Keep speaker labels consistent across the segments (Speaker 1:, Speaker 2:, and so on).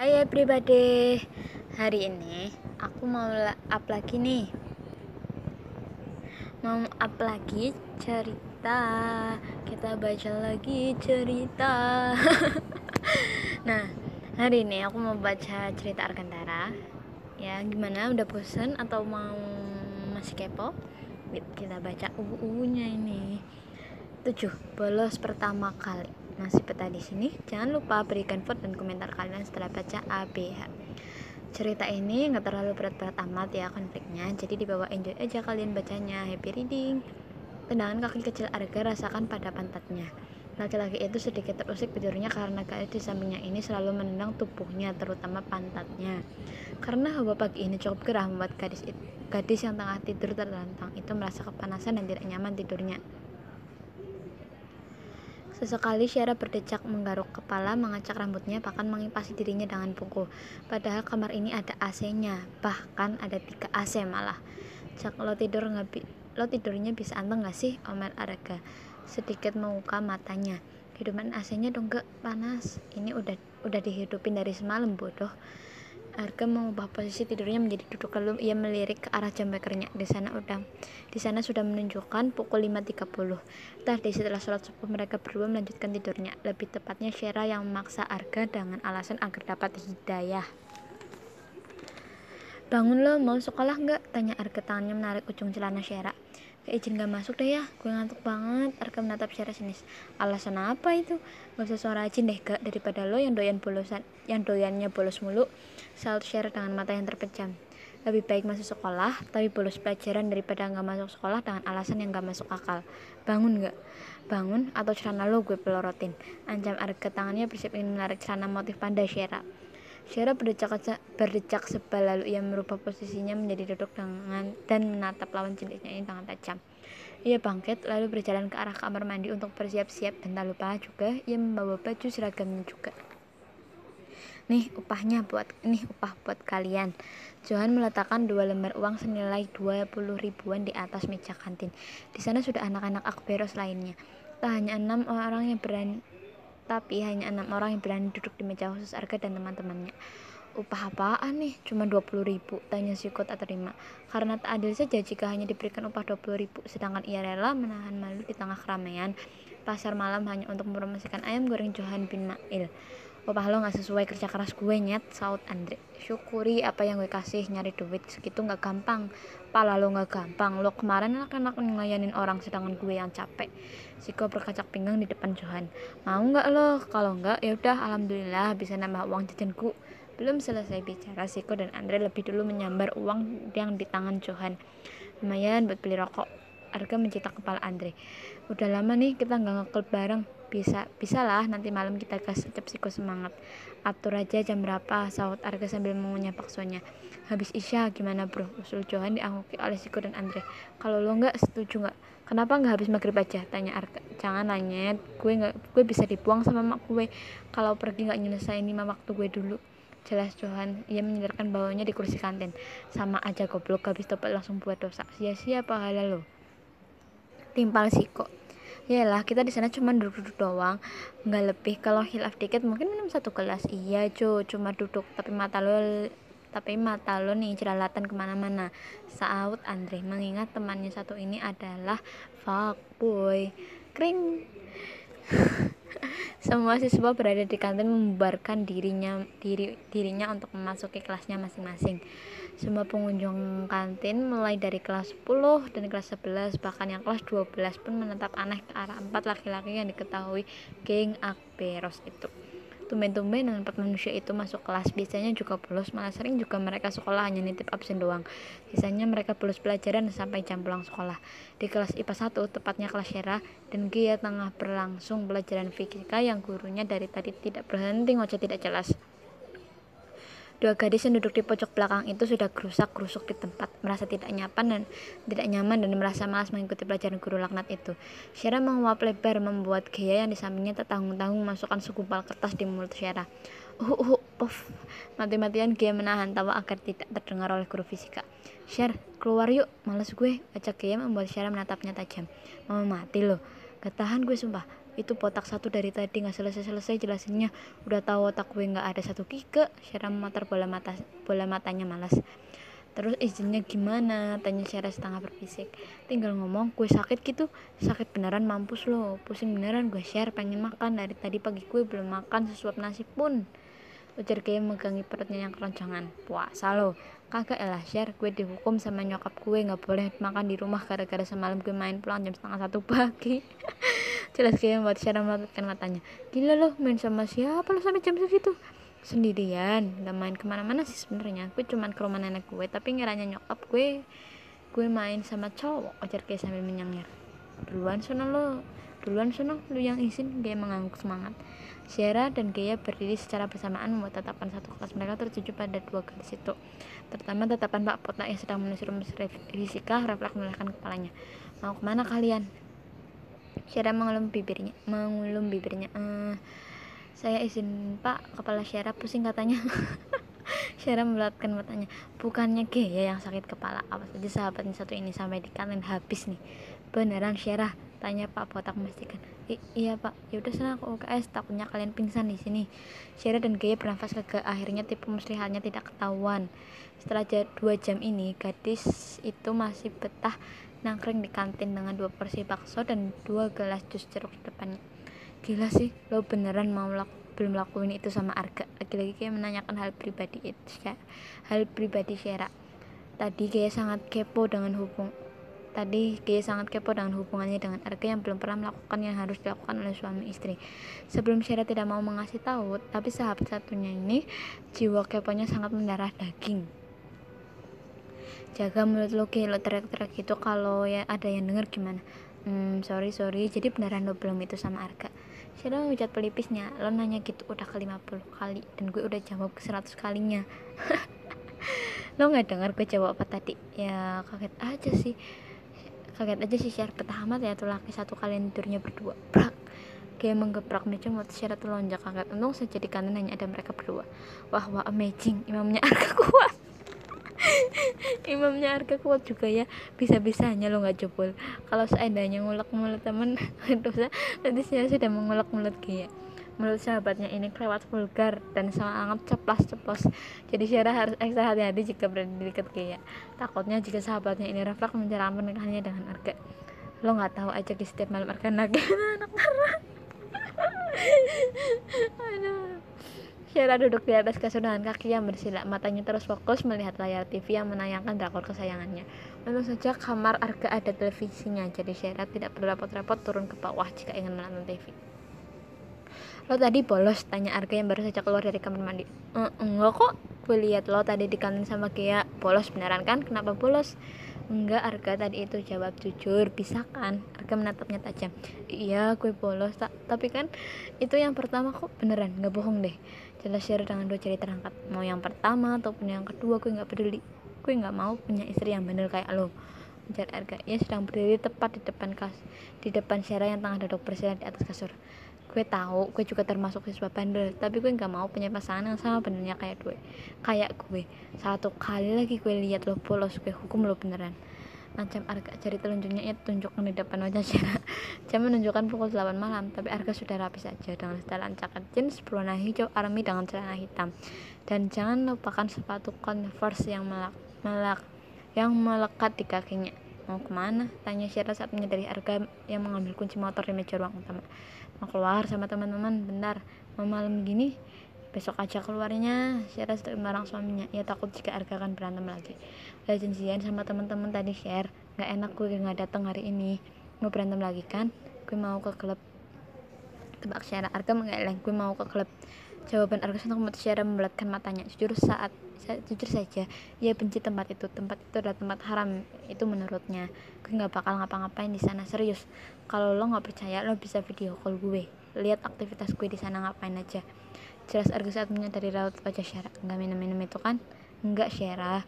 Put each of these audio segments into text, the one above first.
Speaker 1: Hai everybody, hari ini aku mau up lagi nih. Mau up lagi cerita. Kita baca lagi cerita. Nah, hari ini aku mau baca cerita Arkantara. Ya, gimana? Udah bosen atau mau masih kepo? Kita baca nya ini. 7. Bolos pertama kali. Masih peta di sini. Jangan lupa berikan vote dan komentar kalian setelah baca ABH. Cerita ini nggak terlalu berat-berat amat ya konfliknya, jadi dibawa enjoy aja kalian bacanya. Happy reading. Tendangan kaki kecil Arga rasakan pada pantatnya. Laki-laki itu sedikit terusik tidurnya karena gadis di sampingnya ini selalu menendang tubuhnya, terutama pantatnya. Karena hawa pagi ini cukup gerah membuat gadis yang tengah tidur terlentang itu merasa kepanasan dan tidak nyaman tidurnya. Sesekali Syara berdecak menggaruk kepala, mengacak rambutnya, bahkan mengipasi dirinya dengan buku. Padahal kamar ini ada AC-nya, bahkan ada 3 AC malah. Cak, lo tidurnya bisa anteng gak sih? Omel Arga sedikit membuka matanya. Hidupin AC-nya dong, gak panas. Ini udah dihidupin dari semalam, bodoh. Arga mengubah posisi tidurnya menjadi duduk, lalu ia melirik ke arah jam bekernya. Di sana sudah menunjukkan pukul 5.30. Tadi setelah sholat subuh mereka berdua melanjutkan tidurnya. Lebih tepatnya Syera yang memaksa Arga dengan alasan agar dapat hidayah. Bangun lo, mau sekolah nggak? Tanya Arga, tangannya menarik ujung celana Syera. Izin gak masuk deh ya, gue ngantuk banget. Arga menatap Syera sinis. Alasan apa itu? Gak usah suara rajin deh gak, daripada lo yang doyannya bolos mulu. Saut Syera dengan mata yang terpejam. Lebih baik masuk sekolah tapi bolos pelajaran daripada gak masuk sekolah dengan alasan yang gak masuk akal. Bangun gak? Bangun atau celana lo gue pelorotin. Ancam Arga, tangannya bersiap ingin menarik celana motif panda Syera. Syera berdecak sebal, lalu ia merubah posisinya menjadi duduk dan menatap lawan jenisnya ini dengan tajam. Ia bangkit lalu berjalan ke arah kamar mandi untuk bersiap-siap, dan tak lupa juga ia membawa baju seragamnya juga. Nih upah buat kalian. Johan meletakkan 2 lembar uang senilai 20 ribuan di atas meja kantin. Di sana sudah anak-anak Akberos lainnya. Hanya 6 orang yang berani duduk di meja khusus Arga dan teman-temannya. Upah apaan nih? Cuma 20 ribu, tanya Siko tak terima. Karena tak adil saja jika hanya diberikan upah 20 ribu, sedangkan ia rela menahan malu di tengah keramaian pasar malam hanya untuk mempromosikan ayam goreng Johan bin Mail. Upah lo gak sesuai kerja keras gue, nyet, saut Andre. Syukuri apa yang gue kasih, nyari duit segitu gak gampang. Pala lo gak gampang, lo kemarin anak-anak ngelayanin orang sedangkan gue yang capek. Siko berkacak pinggang di depan Johan. Mau gak lo? Kalau gak yaudah, alhamdulillah bisa nambah uang jajanku. Belum selesai bicara, Siko dan Andre lebih dulu menyambar uang yang di tangan Johan. Lumayan buat beli rokok. Arga mencitak kepala Andre. Udah lama nih kita gak ngekel bareng. Bisa lah, nanti malam kita gas, ucap Siko semangat. Atur aja jam berapa, saut Arga sambil mengunyah baksonya. Habis Isya gimana bro? Usul Johan diangguki oleh Siko dan Andre. Kalau lo gak setuju gak? Kenapa gak habis maghrib aja? Tanya Arga. Jangan nanyet, gue bisa dibuang sama mak gue kalau pergi gak nyelesain 5 waktu gue dulu. Jelas Johan, ia menyandarkan bawahnya di kursi kantin. Sama aja goblok, habis tobat langsung buat dosa. Sia-sia pahala lo. Timpal Siko. Yalah, kita di sana cuma duduk-duduk doang, nggak lebih. Kalau hilaf dikit mungkin minum 1 gelas. Iya cuma duduk, tapi mata lo nih jelalatan kemana-mana, saut Andre mengingat temannya satu ini adalah fuckboy. Kring. Semua siswa berada di kantin membubarkan dirinya untuk memasuki kelasnya masing-masing. Semua pengunjung kantin mulai dari kelas 10 dan kelas 11, bahkan yang kelas 12 pun menatap aneh ke arah 4 laki-laki yang diketahui geng Akberos itu. Tumben-tumben 4 manusia itu masuk kelas. Biasanya juga bolos, malah sering juga mereka sekolah hanya nitip absen doang. Sisanya mereka bolos pelajaran sampai jam pulang sekolah. Di kelas IPA 1, tepatnya kelas Syera dan Gia, tengah berlangsung pelajaran fisika yang gurunya dari tadi tidak berhenti ngoceh tidak jelas. 2 gadis yang duduk di pojok belakang itu sudah gerusak-gerusuk di tempat, merasa tidak nyaman dan merasa malas mengikuti pelajaran guru laknat itu. Syera menguap lebar, membuat Gia yang di sampingnya tak tanggung-tanggung memasukkan segumpal kertas di mulut Syera. Puff. Mati-matian Gia menahan tawa agar tidak terdengar oleh guru fisika. Syer, keluar yuk, males gue, acak Gia membuat Syera menatapnya tajam. Mama mati loh, gak tahan gue sumpah. Itu potak satu dari tadi nggak selesai jelasinnya. Udah tahu otak gue nggak ada satu gige. Syara memutar bola matanya malas. Terus izinnya gimana? Tanya Syara setengah berbisik. Tinggal ngomong, gue sakit gitu. Sakit beneran, mampus lo. Pusing beneran gue, Syar. Pengen makan. Dari tadi pagi gue belum makan sesuap nasi pun. Ujar Gaya megangi perutnya yang keroncongan. Puasa lo. Kagak elah, Syar. Gue dihukum sama nyokap gue. Gak boleh makan di rumah gara-gara semalam gue main pulang jam setengah 1 pagi. Jelas Gaya membuat Syara melaputkan matanya. Gila lo, main sama siapa lo sampai jam segitu? Sendirian, gak main kemana-mana sih sebenarnya. Gue cuman ke rumah nenek gue, tapi ngiranya nyokap gue main sama cowok. Ujar Gaya sambil menyengir. Duluan sono lu yang izin. Gaya mengangguk semangat. Syara dan Gaya berdiri secara bersamaan membuat tatapan satu kelas mereka tertuju pada dua gadis itu, terutama tatapan Pak Potna yang sedang menyusun fisika. Refleks menolehkan kepalanya. Mau kemana kalian? Syara mengulum bibirnya. Saya izin Pak. Kepala Syara pusing katanya. Syara membelatkan matanya. Bukannya Gaya yang sakit kepala. Awas aja sahabatnya satu ini sampai di kantin habis nih. Beneran Syara? Tanya Pak Botak memastikan. Iya Pak. Yaudah sana ke UKS, takutnya kalian pingsan di sini. Syara dan Gaya bernafas lega. Akhirnya tipu muslihatnya tidak ketahuan. Setelah 2 jam ini, gadis itu masih betah nangkring di kantin dengan 2 porsi bakso dan 2 gelas jus jeruk di depannya. Gila sih, lo beneran belum lakuin itu sama Arga? Lagi-lagi kayak menanyakan hal pribadi Syara. Tadi kayak sangat kepo dengan hubungannya dengan Arga yang belum pernah melakukan yang harus dilakukan oleh suami istri. Sebelum Syara tidak mau mengasih tahu, tapi sahabat satunya ini jiwa keponya sangat mendarah daging. Jaga mulut lo, lo teriak-teriak gitu kalau ya ada yang denger gimana? Sorry, jadi beneran lo belum itu sama Arga? Syara mengucap pelipisnya. Lo nanya gitu udah ke 50 kali dan gue udah jawab ke 100 kalinya. Lo gak dengar gue jawab apa tadi? Ya kaget aja sih Syar. Betah amat ya tuh laki satu kalian tidurnya berdua. Brak. Kayak menggebrak meja membuat Syara terlonjak kaget. Untung saja di kantin hanya ada mereka berdua. Wah amazing. Imamnya Arga kuat juga ya. Bisa-bisanya lo gak jebol. Kalau seandainya ngulek mulut temen dosa, nanti Syara sudah mengulek mulut Gaya. Menurut sahabatnya ini kelewat vulgar dan sangat ceplas-ceplos. Jadi Syara harus ekstra hati-hati jika berada di dekat Gaya. Takutnya jika sahabatnya ini refleks mencerahkan pernikahannya dengan Arga. Lo gak tahu aja di setiap malam Arga nagih anak marah. Aduh. Syara duduk di atas kasur dengan kaki yang bersila. Matanya terus fokus melihat layar TV yang menayangkan drakor kesayangannya. Untung saja kamar Arga ada televisinya, jadi Syara tidak perlu repot-repot turun ke bawah jika ingin menonton TV. Lo tadi bolos? Tanya Arga yang baru saja keluar dari kamar mandi. Enggak kok, gue lihat lo tadi di kantin sama Gaya. Bolos beneran kan? Kenapa bolos? Enggak Arga, tadi itu jawab jujur, bisa kan? Arga menatapnya tajam. Iya gue bolos, tapi kan itu yang pertama kok. Beneran, gak bohong deh. Jelas Syara dengan 2 jari terangkat. Mau yang pertama ataupun yang kedua gue gak peduli. Gue gak mau punya istri yang bener kayak lo, ujar Arga. Ia sedang berdiri tepat di depan Syara yang tengah duduk bersila di atas kasur. Gue tahu, gue juga termasuk siswa bandel, tapi gue gak mau punya pasangan yang sama benernya kayak gue. Satu kali lagi gue lihat lo bolos, gue hukum lo beneran. Ancam Arga. Jari telunjuknya ia tunjukkan di depan wajah Syara. Jam menunjukkan pukul 8 malam, tapi Arga sudah rapi saja dengan setelan jaket jeans berwarna hijau army dengan celana hitam. Dan jangan lupakan sepatu Converse yang melekat di kakinya. Mau kemana? Tanya Syara saat menyadari Arga yang mengambil kunci motor di meja ruang utama. Mau keluar sama teman-teman bentar. Mau malam gini? Besok aja keluarnya. Syara sedang melarang suaminya. Ia takut jika Arga akan berantem lagi. Udah janjian sama teman-teman tadi Syar. Gak enak gue gak datang hari ini. Mau berantem lagi kan? Gue mau ke klub. Tebak Syara. Arga mengeleng. Gue mau ke klub. Jawaban Arga sontak membuat Syara membelatkan matanya. Jujur saja, ia benci tempat itu. Tempat itu adalah tempat haram, itu menurutnya. Gue gak bakal ngapa-ngapain di sana, serius. Kalau lo gak percaya, lo bisa video call gue. Lihat aktivitas gue di sana ngapain aja. Jelas Arga saat menyadari raut wajah Syara. Gak minum itu kan? Enggak Syara.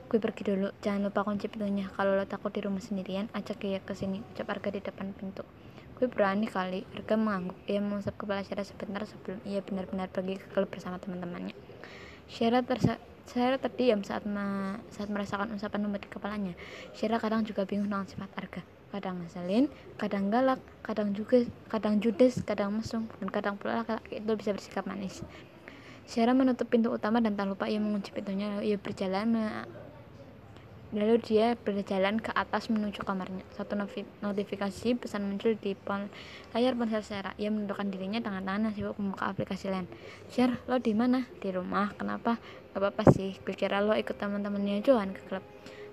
Speaker 1: Gue pergi dulu. Jangan lupa kunci pintunya. Kalau lo takut di rumah sendirian, ajak Gaya ke sini. Ucap Arga di depan pintu. Gue berani kali. Arga mengangguk. Ia mengusap kepala Syara sebentar sebelum ia benar-benar pergi ke klub bersama teman-temannya. Syara terdiam saat merasakan usapan lembut di kepalanya. Syara kadang juga bingung dengan sifat Arga. kadang ngeselin, kadang galak, kadang judes, kadang mesum, dan kadang pula laki-laki itu bisa bersikap manis. Syara menutup pintu utama dan tak lupa ia mengunci pintunya, lalu dia berjalan ke atas menuju kamarnya. Satu notifikasi pesan muncul di layar ponsel Syara. Ia menundukkan dirinya dengan tangan dan sibuk membuka aplikasi lain. Syar, lo di mana? Di rumah. Kenapa? Gak apa-apa sih. Gue kira lo ikut teman-temannya Johan ke klub.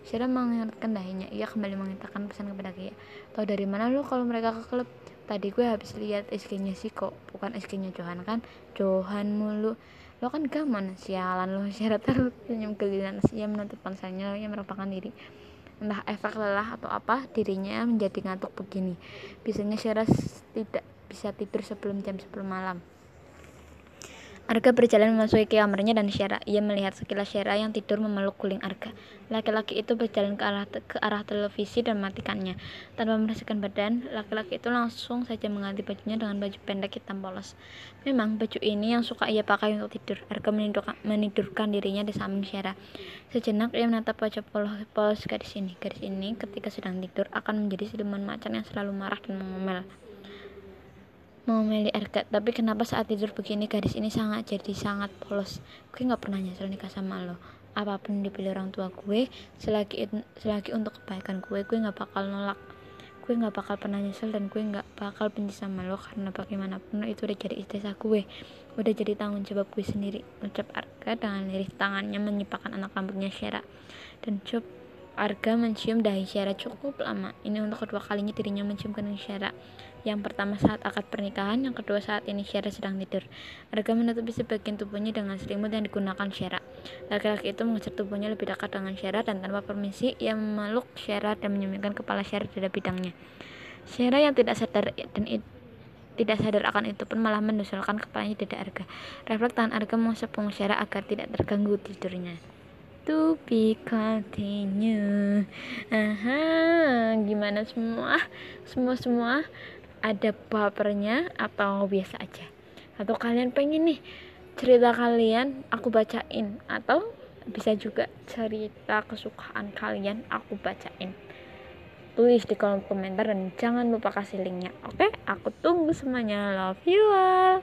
Speaker 1: Syara mengingatkan dahinya. Ia kembali mengingatkan pesan kepada Gia. Tahu dari mana lo kalau mereka ke klub? Tadi gue habis lihat SG-nya Siko, bukan SG-nya Johan kan? Johan mulu. Lo kan gamon, sialan lo. Syara tersenyum geliran. Ia menutup ponselnya lalu ia merapakkan diri. Entah efek lelah atau apa, dirinya menjadi ngantuk begini. Biasanya Syara tidak bisa tidur sebelum jam 10 malam. Arga berjalan memasuki kamarnya dan ia melihat sekilas Syara yang tidur memeluk guling Arga. Laki-laki itu berjalan ke arah televisi dan mematikannya. Tanpa membersihkan badan, laki-laki itu langsung saja mengganti bajunya dengan baju pendek hitam polos. Memang baju ini yang suka ia pakai untuk tidur. Arga menidurkan dirinya di samping Syara. Sejenak ia menatap wajah polos gadis ini. Gadis ini ketika sedang tidur akan menjadi siluman macan yang selalu marah dan mengomeli Arga. Tapi kenapa saat tidur begini gadis ini jadi sangat polos? Gue gak pernah nyesel nikah sama lo. Apapun dipilih orang tua gue, selagi untuk kebaikan gue gak bakal nolak. Gue gak bakal pernah nyesel dan gue gak bakal benci sama lo, karena bagaimanapun lo itu udah jadi istri sah gue, udah jadi tanggung jawab gue sendiri, ucap Arga dengan lirih. Tangannya menyipakkan anak rambutnya Syara dan coba Arga mencium dahi Syara cukup lama. Ini untuk kedua kalinya dirinya mencium kening Syara. Yang pertama saat akad pernikahan, yang kedua saat ini Syara sedang tidur. Arga menutupi sebagian tubuhnya dengan selimut yang digunakan Syara. Laki-laki itu mengejar tubuhnya lebih dekat dengan Syara dan tanpa permisi ia memeluk Syara dan menyembunyikan kepala Syara di dada bidangnya. Syara yang tidak sadar akan itu pun malah mendusulkan kepalanya di dada Arga. Refleks tangan Arga mengusap punggung Syara agar tidak terganggu tidurnya. To be continue. Gimana semua ada bapernya atau biasa aja? Atau kalian pengen nih cerita kalian aku bacain, atau bisa juga cerita kesukaan kalian aku bacain? Tulis di kolom komentar dan jangan lupa kasih linknya. Oke, aku tunggu semuanya. Love you all.